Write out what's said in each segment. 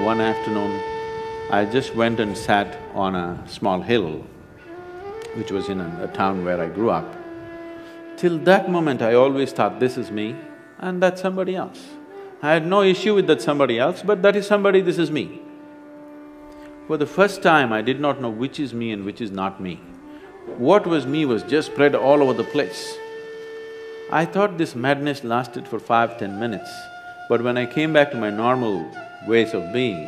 one afternoon, I just went and sat on a small hill, which was in a town where I grew up. Till that moment, I always thought, this is me and that's somebody else. I had no issue with that somebody else, but that is somebody, this is me. For the first time, I did not know which is me and which is not me. What was me was just spread all over the place. I thought this madness lasted for 5–10 minutes, but when I came back to my normal ways of being,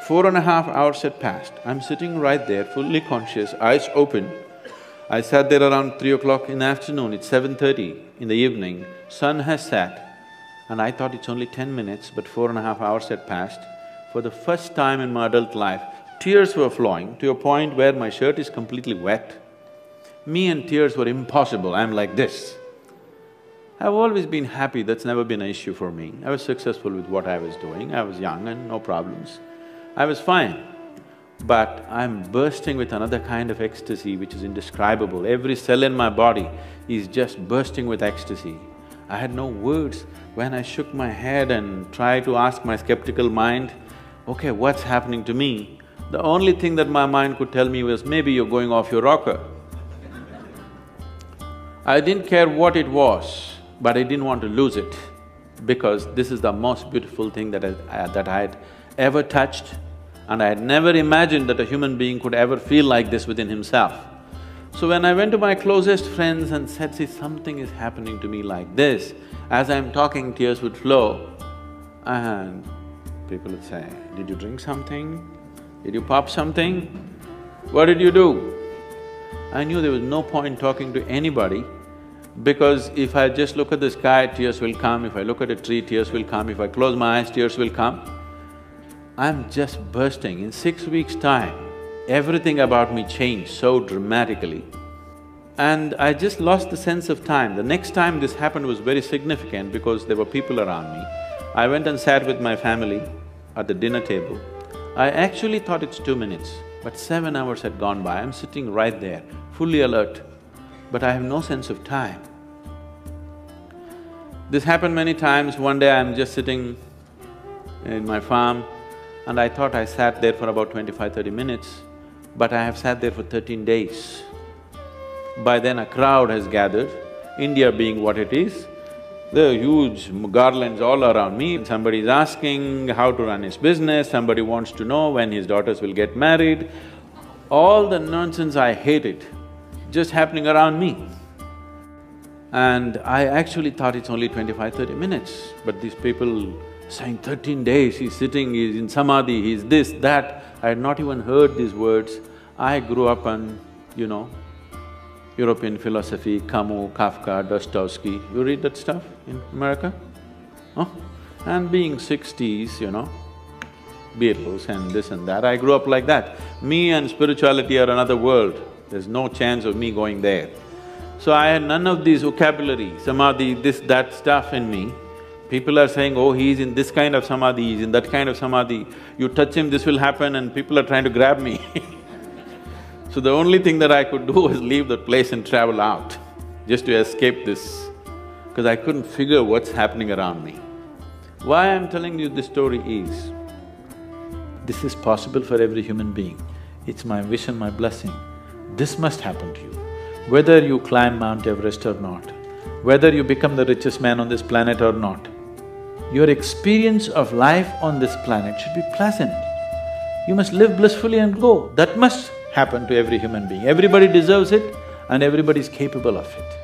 4.5 hours had passed. I'm sitting right there, fully conscious, eyes open. I sat there around 3 o'clock in the afternoon, it's 7:30 in the evening, sun has set, and I thought it's only 10 minutes, but 4.5 hours had passed. For the first time in my adult life, tears were flowing to a point where my shirt is completely wet. Me and tears were impossible, I'm like this. I've always been happy, that's never been an issue for me. I was successful with what I was doing, I was young and no problems. I was fine. But I'm bursting with another kind of ecstasy which is indescribable. Every cell in my body is just bursting with ecstasy. I had no words. When I shook my head and tried to ask my skeptical mind, okay, what's happening to me? The only thing that my mind could tell me was, maybe you're going off your rocker. I didn't care what it was, but I didn't want to lose it, because this is the most beautiful thing that I had ever touched, and I had never imagined that a human being could ever feel like this within himself. So when I went to my closest friends and said, see, something is happening to me like this, as I'm talking, tears would flow, and people would say, did you drink something? Did you pop something? What did you do? I knew there was no point talking to anybody, because if I just look at the sky, tears will come, if I look at a tree, tears will come, if I close my eyes, tears will come. I'm just bursting. In 6 weeks' time, everything about me changed so dramatically. And I just lost the sense of time. The next time this happened was very significant because there were people around me. I went and sat with my family at the dinner table. I actually thought it's 2 minutes, but 7 hours had gone by. I'm sitting right there, fully alert, but I have no sense of time. This happened many times. One day I'm just sitting in my farm, and I thought I sat there for about 25–30 minutes, but I have sat there for 13 days. By then a crowd has gathered, India being what it is, there are huge garlands all around me. Somebody is asking how to run his business, somebody wants to know when his daughters will get married. All the nonsense, I hate it, just happening around me. And I actually thought it's only 25–30 minutes, but these people saying 13 days, he's sitting, he's in samadhi, he's this, that. I had not even heard these words. I grew up on, European philosophy, Camus, Kafka, Dostoevsky. You read that stuff in America? Huh? And being 60s, Beatles and this and that, I grew up like that. Me and spirituality are another world, there's no chance of me going there. So I had none of these vocabulary, samadhi, this, that stuff in me. People are saying, oh, he's in this kind of samadhi, he's in that kind of samadhi, you touch him, this will happen, and people are trying to grab me. So the only thing that I could do was leave the place and travel out, just to escape this, because I couldn't figure what's happening around me. Why I'm telling you this story is, this is possible for every human being. It's my wish and my blessing. This must happen to you. Whether you climb Mount Everest or not, whether you become the richest man on this planet or not, your experience of life on this planet should be pleasant. You must live blissfully and go. That must happen to every human being. Everybody deserves it and everybody is capable of it.